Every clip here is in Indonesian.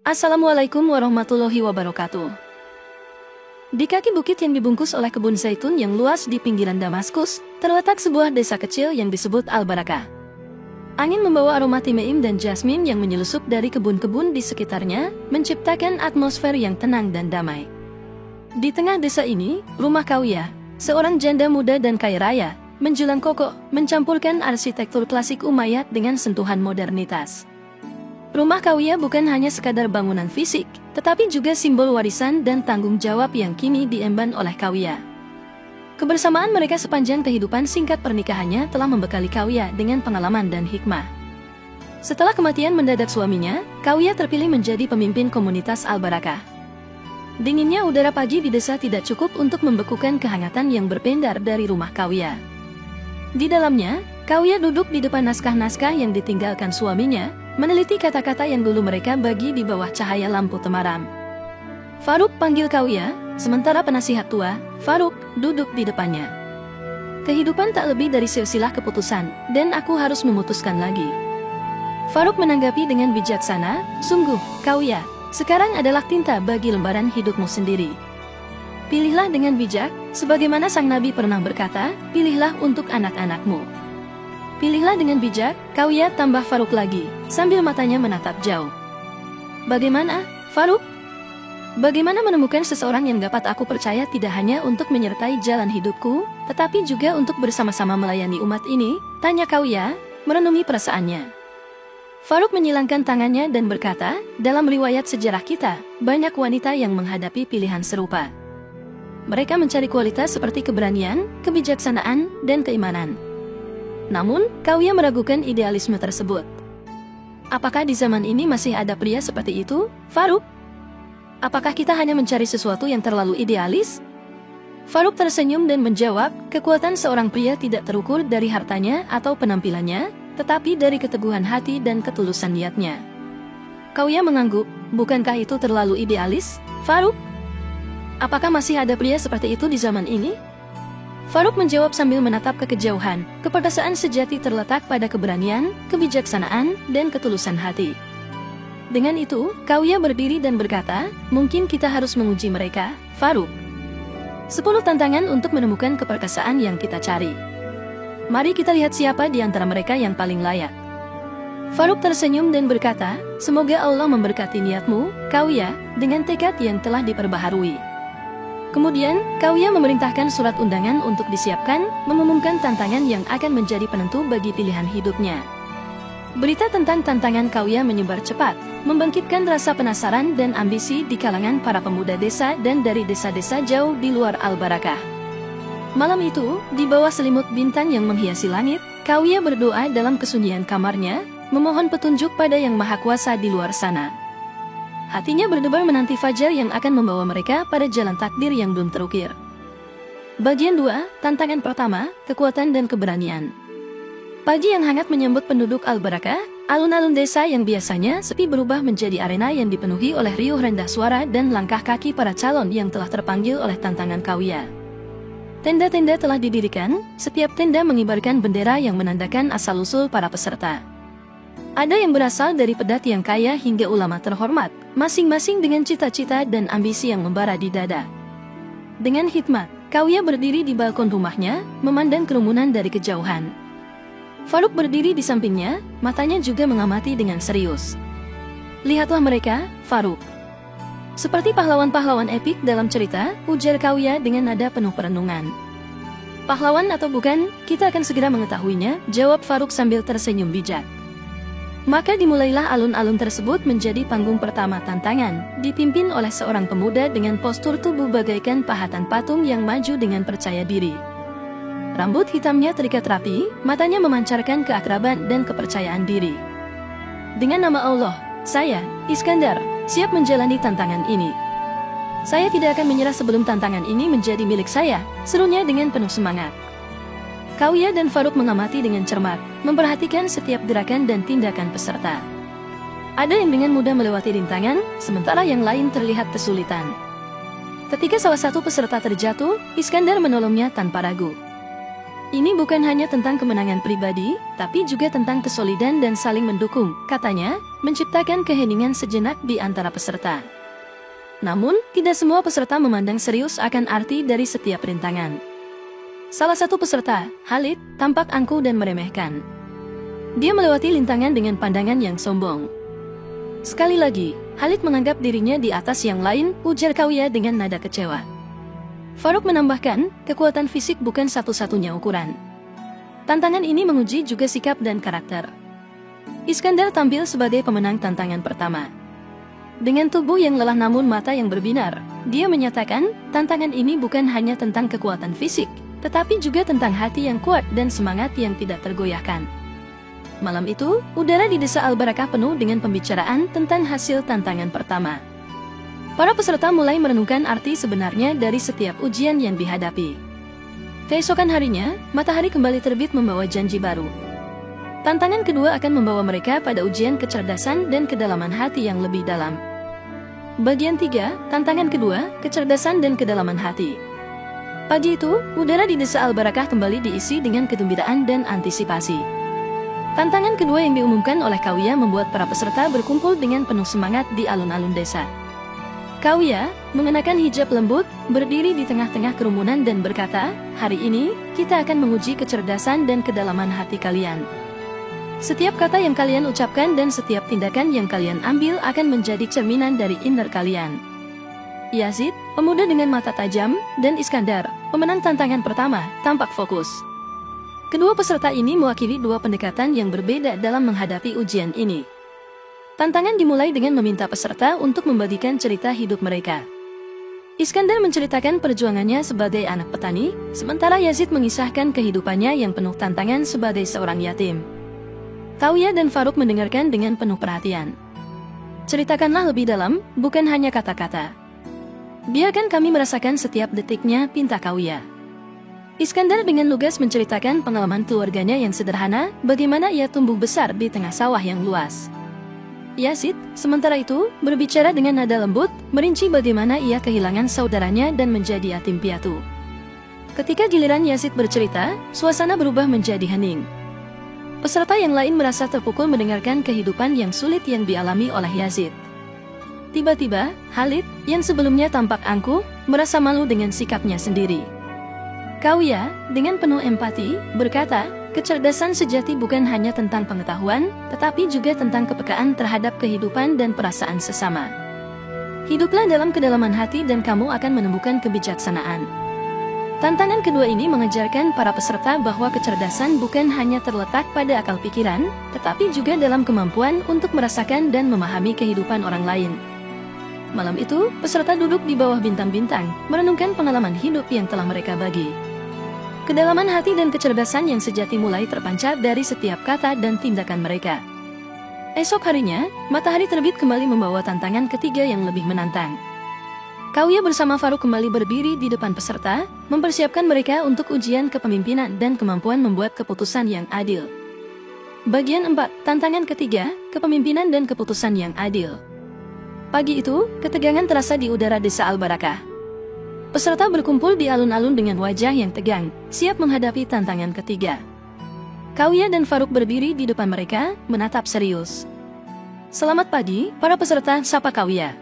Assalamualaikum warahmatullahi wabarakatuh. Di kaki bukit yang dibungkus oleh kebun zaitun yang luas di pinggiran Damaskus, terletak sebuah desa kecil yang disebut Al-Barakah. Angin membawa aroma timeim dan jasmin yang menyelusup dari kebun-kebun di sekitarnya, menciptakan atmosfer yang tenang dan damai. Di tengah desa ini, rumah Kawiah, seorang janda muda dan kaya raya, menjulang kokoh, mencampurkan arsitektur klasik Umayyad dengan sentuhan modernitas. Rumah Kawiah bukan hanya sekadar bangunan fisik, tetapi juga simbol warisan dan tanggung jawab yang kini diemban oleh Kawiah. Kebersamaan mereka sepanjang kehidupan singkat pernikahannya telah membekali Kawiah dengan pengalaman dan hikmah. Setelah kematian mendadak suaminya, Kawiah terpilih menjadi pemimpin komunitas Al-Barakah. Dinginnya udara pagi di desa tidak cukup untuk membekukan kehangatan yang berpendar dari rumah Kawiah. Di dalamnya, Kawiah duduk di depan naskah-naskah yang ditinggalkan suaminya, meneliti kata-kata yang dulu mereka bagi di bawah cahaya lampu temaram. Faruk, panggil Kawiah, sementara penasihat tua, Faruk, duduk di depannya. Kehidupan tak lebih dari silsilah keputusan, dan aku harus memutuskan lagi. Faruk menanggapi dengan bijaksana, sungguh, Kawiah, sekarang adalah tinta bagi lembaran hidupmu sendiri. Pilihlah dengan bijak, sebagaimana sang Nabi pernah berkata, pilihlah untuk anak-anakmu. Pilihlah dengan bijak, Kawiah, tambah Faruk lagi, sambil matanya menatap jauh. Bagaimana, Faruk? Bagaimana menemukan seseorang yang dapat aku percaya tidak hanya untuk menyertai jalan hidupku, tetapi juga untuk bersama-sama melayani umat ini? Tanya Kawiah, merenungi perasaannya. Faruk menyilangkan tangannya dan berkata, dalam riwayat sejarah kita, banyak wanita yang menghadapi pilihan serupa. Mereka mencari kualitas seperti keberanian, kebijaksanaan, dan keimanan. Namun, Kawiah meragukan idealisme tersebut. Apakah di zaman ini masih ada pria seperti itu, Faruk? Apakah kita hanya mencari sesuatu yang terlalu idealis? Faruk tersenyum dan menjawab, kekuatan seorang pria tidak terukur dari hartanya atau penampilannya, tetapi dari keteguhan hati dan ketulusan niatnya. Kawiah mengangguk, bukankah itu terlalu idealis, Faruk? Apakah masih ada pria seperti itu di zaman ini? Faruk menjawab sambil menatap ke kejauhan, keperkasaan sejati terletak pada keberanian, kebijaksanaan, dan ketulusan hati. Dengan itu, Kawiah berdiri dan berkata, mungkin kita harus menguji mereka, Faruk. 10 tantangan untuk menemukan keperkasaan yang kita cari. Mari kita lihat siapa di antara mereka yang paling layak. Faruk tersenyum dan berkata, semoga Allah memberkati niatmu, Kawiah, dengan tekad yang telah diperbaharui. Kemudian, Kawiah memerintahkan surat undangan untuk disiapkan, mengumumkan tantangan yang akan menjadi penentu bagi pilihan hidupnya. Berita tentang tantangan Kawiah menyebar cepat, membangkitkan rasa penasaran dan ambisi di kalangan para pemuda desa dan dari desa-desa jauh di luar Al-Barakah. Malam itu, di bawah selimut bintang yang menghiasi langit, Kawiah berdoa dalam kesunyian kamarnya, memohon petunjuk pada Yang Maha Kuasa di luar sana. Hatinya berdebar menanti fajar yang akan membawa mereka pada jalan takdir yang belum terukir. Bagian 2, tantangan pertama, kekuatan dan keberanian. Pagi yang hangat menyambut penduduk Al-Barakah, alun-alun desa yang biasanya sepi berubah menjadi arena yang dipenuhi oleh riuh rendah suara dan langkah kaki para calon yang telah terpanggil oleh tantangan Kawiah. Tenda-tenda telah didirikan, setiap tenda mengibarkan bendera yang menandakan asal-usul para peserta. Ada yang berasal dari pedat yang kaya hingga ulama terhormat, masing-masing dengan cita-cita dan ambisi yang membara di dada. Dengan hikmat, Kawiah berdiri di balkon rumahnya, memandang kerumunan dari kejauhan. Faruk berdiri di sampingnya, matanya juga mengamati dengan serius. Lihatlah mereka, Faruk. Seperti pahlawan-pahlawan epik dalam cerita, ujar Kawiah dengan nada penuh perenungan. Pahlawan atau bukan, kita akan segera mengetahuinya, jawab Faruk sambil tersenyum bijak. Maka dimulailah alun-alun tersebut menjadi panggung pertama tantangan, dipimpin oleh seorang pemuda dengan postur tubuh bagaikan pahatan patung yang maju dengan percaya diri. Rambut hitamnya terikat rapi, matanya memancarkan keakraban dan kepercayaan diri. Dengan nama Allah, saya, Iskandar, siap menjalani tantangan ini. Saya tidak akan menyerah sebelum tantangan ini menjadi milik saya, serunya dengan penuh semangat. Kawiah dan Faruk mengamati dengan cermat, memperhatikan setiap gerakan dan tindakan peserta. Ada yang dengan mudah melewati rintangan, sementara yang lain terlihat kesulitan. Ketika salah satu peserta terjatuh, Iskandar menolongnya tanpa ragu. Ini bukan hanya tentang kemenangan pribadi, tapi juga tentang kesolidan dan saling mendukung, katanya, menciptakan keheningan sejenak di antara peserta. Namun, tidak semua peserta memandang serius akan arti dari setiap rintangan. Salah satu peserta, Khalid, tampak angkuh dan meremehkan. Dia melewati rintangan dengan pandangan yang sombong. Sekali lagi, Khalid menganggap dirinya di atas yang lain, ujar Kawiya dengan nada kecewa. Farouk menambahkan, kekuatan fisik bukan satu-satunya ukuran. Tantangan ini menguji juga sikap dan karakter. Iskandar tampil sebagai pemenang tantangan pertama. Dengan tubuh yang lelah namun mata yang berbinar, dia menyatakan, tantangan ini bukan hanya tentang kekuatan fisik, tetapi juga tentang hati yang kuat dan semangat yang tidak tergoyahkan. Malam itu, udara di Desa Al-Barakah penuh dengan pembicaraan tentang hasil tantangan pertama. Para peserta mulai merenungkan arti sebenarnya dari setiap ujian yang dihadapi. Keesokan harinya, matahari kembali terbit membawa janji baru. Tantangan kedua akan membawa mereka pada ujian kecerdasan dan kedalaman hati yang lebih dalam. Bagian 3, tantangan kedua, kecerdasan dan kedalaman hati. Pagi itu, udara di Desa Al-Barakah kembali diisi dengan kegembiraan dan antisipasi. Tantangan kedua yang diumumkan oleh Kawiya membuat para peserta berkumpul dengan penuh semangat di alun-alun desa. Kawiya, mengenakan hijab lembut, berdiri di tengah-tengah kerumunan dan berkata, "Hari ini, kita akan menguji kecerdasan dan kedalaman hati kalian. Setiap kata yang kalian ucapkan dan setiap tindakan yang kalian ambil akan menjadi cerminan dari inner kalian." Yazid, pemuda dengan mata tajam, dan Iskandar, pemenang tantangan pertama, tampak fokus. Kedua peserta ini mewakili dua pendekatan yang berbeda dalam menghadapi ujian ini. Tantangan dimulai dengan meminta peserta untuk membagikan cerita hidup mereka. Iskandar menceritakan perjuangannya sebagai anak petani, sementara Yazid mengisahkan kehidupannya yang penuh tantangan sebagai seorang yatim. Kawiya dan Farouk mendengarkan dengan penuh perhatian. "Ceritakanlah lebih dalam, bukan hanya kata-kata. Biarkan kami merasakan setiap detiknya," pinta Kawiya. Iskandar dengan lugas menceritakan pengalaman keluarganya yang sederhana, bagaimana ia tumbuh besar di tengah sawah yang luas. Yazid, sementara itu, berbicara dengan nada lembut, merinci bagaimana ia kehilangan saudaranya dan menjadi yatim piatu. Ketika giliran Yazid bercerita, suasana berubah menjadi hening. Peserta yang lain merasa terpukul mendengarkan kehidupan yang sulit yang dialami oleh Yazid. Tiba-tiba, Khalid, yang sebelumnya tampak angkuh, merasa malu dengan sikapnya sendiri. Kawiya, dengan penuh empati, berkata, kecerdasan sejati bukan hanya tentang pengetahuan, tetapi juga tentang kepekaan terhadap kehidupan dan perasaan sesama. Hiduplah dalam kedalaman hati dan kamu akan menemukan kebijaksanaan. Tantangan kedua ini mengajarkan para peserta bahwa kecerdasan bukan hanya terletak pada akal pikiran, tetapi juga dalam kemampuan untuk merasakan dan memahami kehidupan orang lain. Malam itu, peserta duduk di bawah bintang-bintang, merenungkan pengalaman hidup yang telah mereka bagi. Kedalaman hati dan kecerdasan yang sejati mulai terpancar dari setiap kata dan tindakan mereka. Esok harinya, matahari terbit kembali membawa tantangan ketiga yang lebih menantang. Kawiya bersama Farouk kembali berdiri di depan peserta, mempersiapkan mereka untuk ujian kepemimpinan dan kemampuan membuat keputusan yang adil. Bagian 4, tantangan ketiga, kepemimpinan dan keputusan yang adil. Pagi itu, ketegangan terasa di udara Desa Al-Barakah. Peserta berkumpul di alun-alun dengan wajah yang tegang, siap menghadapi tantangan ketiga. Kawiya dan Farouk berdiri di depan mereka, menatap serius. "Selamat pagi, para peserta," sapa Kawiya.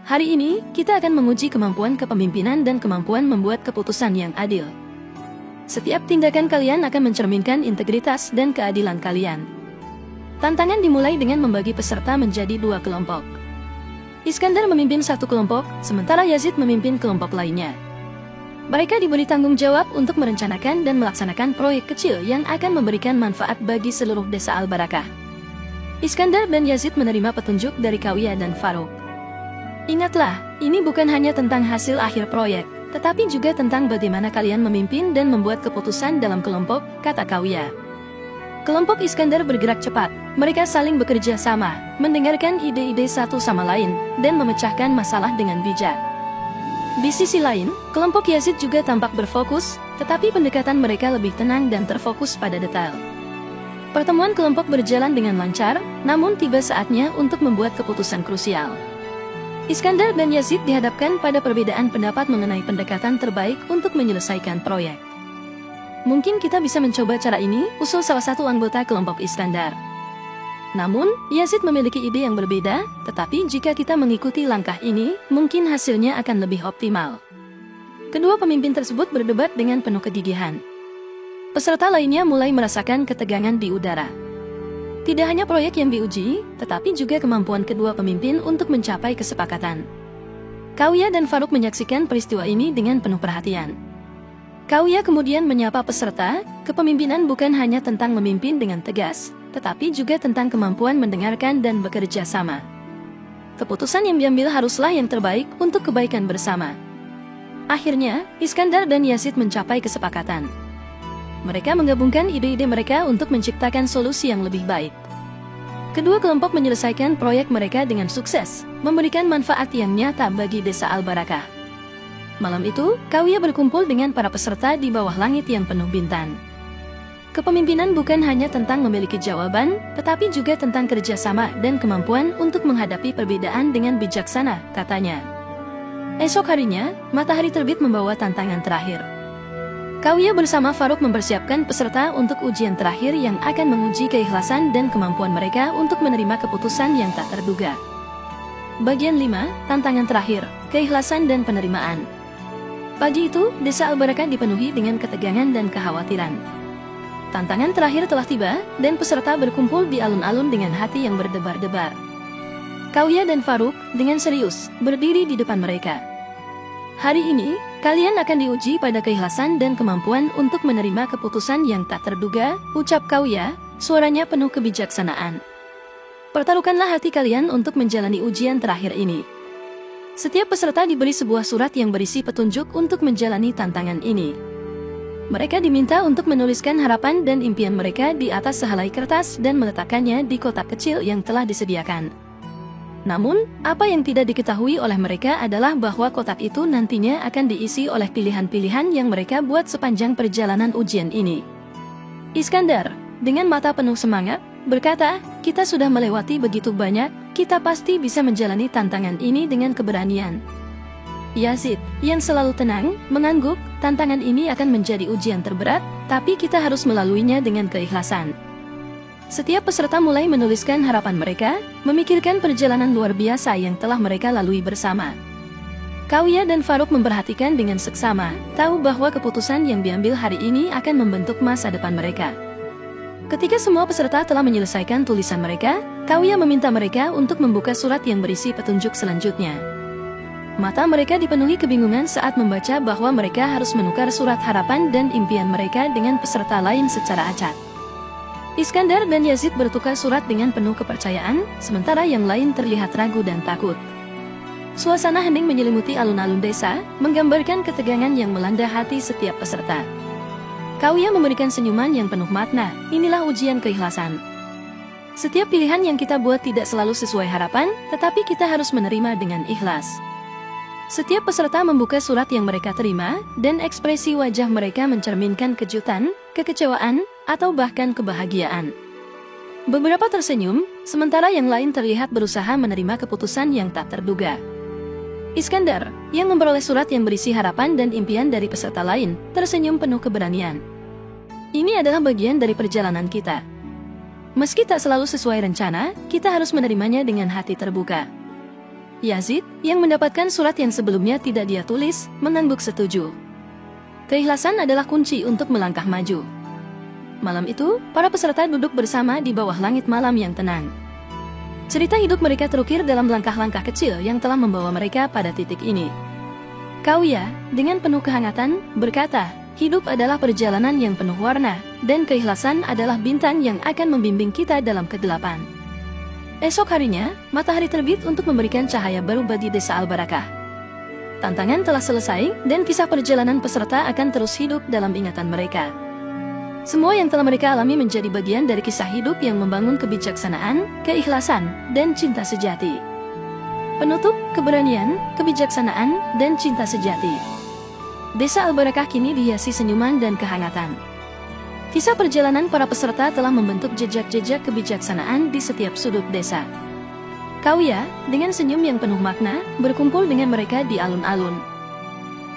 "Hari ini, kita akan menguji kemampuan kepemimpinan dan kemampuan membuat keputusan yang adil. Setiap tindakan kalian akan mencerminkan integritas dan keadilan kalian." Tantangan dimulai dengan membagi peserta menjadi dua kelompok. Iskandar memimpin satu kelompok, sementara Yazid memimpin kelompok lainnya. Mereka diberi tanggung jawab untuk merencanakan dan melaksanakan proyek kecil yang akan memberikan manfaat bagi seluruh Desa Al-Barakah. Iskandar dan Yazid menerima petunjuk dari Kawiya dan Farouk. "Ingatlah, ini bukan hanya tentang hasil akhir proyek, tetapi juga tentang bagaimana kalian memimpin dan membuat keputusan dalam kelompok," kata Kawiya. Kelompok Iskandar bergerak cepat, mereka saling bekerja sama, mendengarkan ide-ide satu sama lain, dan memecahkan masalah dengan bijak. Di sisi lain, kelompok Yazid juga tampak berfokus, tetapi pendekatan mereka lebih tenang dan terfokus pada detail. Pertemuan kelompok berjalan dengan lancar, namun tiba saatnya untuk membuat keputusan krusial. Iskandar dan Yazid dihadapkan pada perbedaan pendapat mengenai pendekatan terbaik untuk menyelesaikan proyek. Mungkin kita bisa mencoba cara ini, usul salah satu anggota kelompok Iskandar. Namun, Yazid memiliki ide yang berbeda, tetapi jika kita mengikuti langkah ini, mungkin hasilnya akan lebih optimal. Kedua pemimpin tersebut berdebat dengan penuh kegigihan. Peserta lainnya mulai merasakan ketegangan di udara. Tidak hanya proyek yang diuji, tetapi juga kemampuan kedua pemimpin untuk mencapai kesepakatan. Kauya dan Farouk menyaksikan peristiwa ini dengan penuh perhatian. Kauya kemudian menyapa peserta, kepemimpinan bukan hanya tentang memimpin dengan tegas, tetapi juga tentang kemampuan mendengarkan dan bekerja sama. Keputusan yang diambil haruslah yang terbaik untuk kebaikan bersama. Akhirnya, Iskandar dan Yazid mencapai kesepakatan. Mereka menggabungkan ide-ide mereka untuk menciptakan solusi yang lebih baik. Kedua kelompok menyelesaikan proyek mereka dengan sukses, memberikan manfaat yang nyata bagi desa Al-Barakah. Malam itu, Kauya berkumpul dengan para peserta di bawah langit yang penuh bintang. Kepemimpinan bukan hanya tentang memiliki jawaban, tetapi juga tentang kerjasama dan kemampuan untuk menghadapi perbedaan dengan bijaksana, katanya. Esok harinya, matahari terbit membawa tantangan terakhir. Kauya bersama Farouk mempersiapkan peserta untuk ujian terakhir yang akan menguji keikhlasan dan kemampuan mereka untuk menerima keputusan yang tak terduga. Bagian 5, tantangan terakhir, keikhlasan dan penerimaan. Pagi itu, desa Al-Barakah dipenuhi dengan ketegangan dan kekhawatiran. Tantangan terakhir telah tiba, dan peserta berkumpul di alun-alun dengan hati yang berdebar-debar. Kauya dan Farouk, dengan serius, berdiri di depan mereka. Hari ini, kalian akan diuji pada keikhlasan dan kemampuan untuk menerima keputusan yang tak terduga, ucap Kauya, suaranya penuh kebijaksanaan. Pertaruhkanlah hati kalian untuk menjalani ujian terakhir ini. Setiap peserta diberi sebuah surat yang berisi petunjuk untuk menjalani tantangan ini. Mereka diminta untuk menuliskan harapan dan impian mereka di atas sehelai kertas dan meletakkannya di kotak kecil yang telah disediakan. Namun, apa yang tidak diketahui oleh mereka adalah bahwa kotak itu nantinya akan diisi oleh pilihan-pilihan yang mereka buat sepanjang perjalanan ujian ini. Iskandar, dengan mata penuh semangat, berkata, kita sudah melewati begitu banyak, kita pasti bisa menjalani tantangan ini dengan keberanian. Yazid, yang selalu tenang, mengangguk, tantangan ini akan menjadi ujian terberat, tapi kita harus melaluinya dengan keikhlasan. Setiap peserta mulai menuliskan harapan mereka, memikirkan perjalanan luar biasa yang telah mereka lalui bersama. Kauya dan Farouk memperhatikan dengan seksama, tahu bahwa keputusan yang diambil hari ini akan membentuk masa depan mereka. Ketika semua peserta telah menyelesaikan tulisan mereka, Kauya meminta mereka untuk membuka surat yang berisi petunjuk selanjutnya. Mata mereka dipenuhi kebingungan saat membaca bahwa mereka harus menukar surat harapan dan impian mereka dengan peserta lain secara acak. Iskandar dan Yazid bertukar surat dengan penuh kepercayaan, sementara yang lain terlihat ragu dan takut. Suasana hening menyelimuti alun-alun desa, menggambarkan ketegangan yang melanda hati setiap peserta. Kauya memberikan senyuman yang penuh makna, inilah ujian keikhlasan. Setiap pilihan yang kita buat tidak selalu sesuai harapan, tetapi kita harus menerima dengan ikhlas. Setiap peserta membuka surat yang mereka terima, dan ekspresi wajah mereka mencerminkan kejutan, kekecewaan, atau bahkan kebahagiaan. Beberapa tersenyum, sementara yang lain terlihat berusaha menerima keputusan yang tak terduga. Iskandar, yang memperoleh surat yang berisi harapan dan impian dari peserta lain, tersenyum penuh keberanian. Ini adalah bagian dari perjalanan kita. Meski tak selalu sesuai rencana, kita harus menerimanya dengan hati terbuka. Yazid, yang mendapatkan surat yang sebelumnya tidak dia tulis, mengangguk setuju. Keikhlasan adalah kunci untuk melangkah maju. Malam itu, para peserta duduk bersama di bawah langit malam yang tenang. Cerita hidup mereka terukir dalam langkah-langkah kecil yang telah membawa mereka pada titik ini. Kauya, dengan penuh kehangatan, berkata, hidup adalah perjalanan yang penuh warna, dan keikhlasan adalah bintang yang akan membimbing kita dalam kegelapan. Esok harinya, matahari terbit untuk memberikan cahaya baru bagi desa Al-Barakah. Tantangan telah selesai, dan kisah perjalanan peserta akan terus hidup dalam ingatan mereka. Semua yang telah mereka alami menjadi bagian dari kisah hidup yang membangun kebijaksanaan, keikhlasan, dan cinta sejati. Penutup, keberanian, kebijaksanaan, dan cinta sejati. Desa Al-Barakah kini dihiasi senyuman dan kehangatan. Kisah perjalanan para peserta telah membentuk jejak-jejak kebijaksanaan di setiap sudut desa. Kauya, dengan senyum yang penuh makna, berkumpul dengan mereka di alun-alun.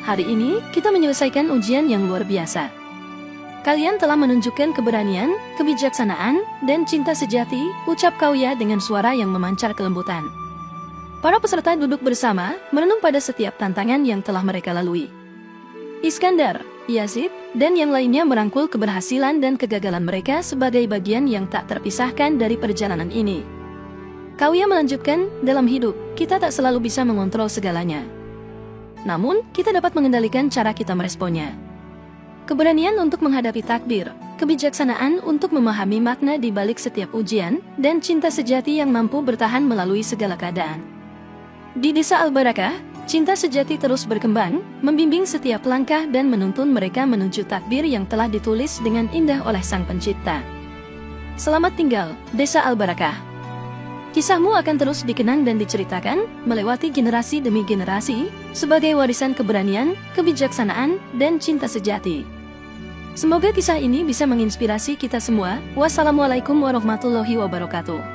Hari ini, kita menyelesaikan ujian yang luar biasa. Kalian telah menunjukkan keberanian, kebijaksanaan, dan cinta sejati, ucap Kauya dengan suara yang memancar kelembutan. Para peserta duduk bersama, merenung pada setiap tantangan yang telah mereka lalui. Iskandar, Yazid, dan yang lainnya merangkul keberhasilan dan kegagalan mereka sebagai bagian yang tak terpisahkan dari perjalanan ini. Kauya melanjutkan, dalam hidup, kita tak selalu bisa mengontrol segalanya. Namun, kita dapat mengendalikan cara kita meresponnya. Keberanian untuk menghadapi takdir, kebijaksanaan untuk memahami makna di balik setiap ujian, dan cinta sejati yang mampu bertahan melalui segala keadaan. Di Desa Al-Barakah, cinta sejati terus berkembang, membimbing setiap langkah dan menuntun mereka menuju takdir yang telah ditulis dengan indah oleh Sang Pencipta. Selamat tinggal, Desa Al-Barakah. Kisahmu akan terus dikenang dan diceritakan, melewati generasi demi generasi, sebagai warisan keberanian, kebijaksanaan, dan cinta sejati. Semoga kisah ini bisa menginspirasi kita semua. Wassalamualaikum warahmatullahi wabarakatuh.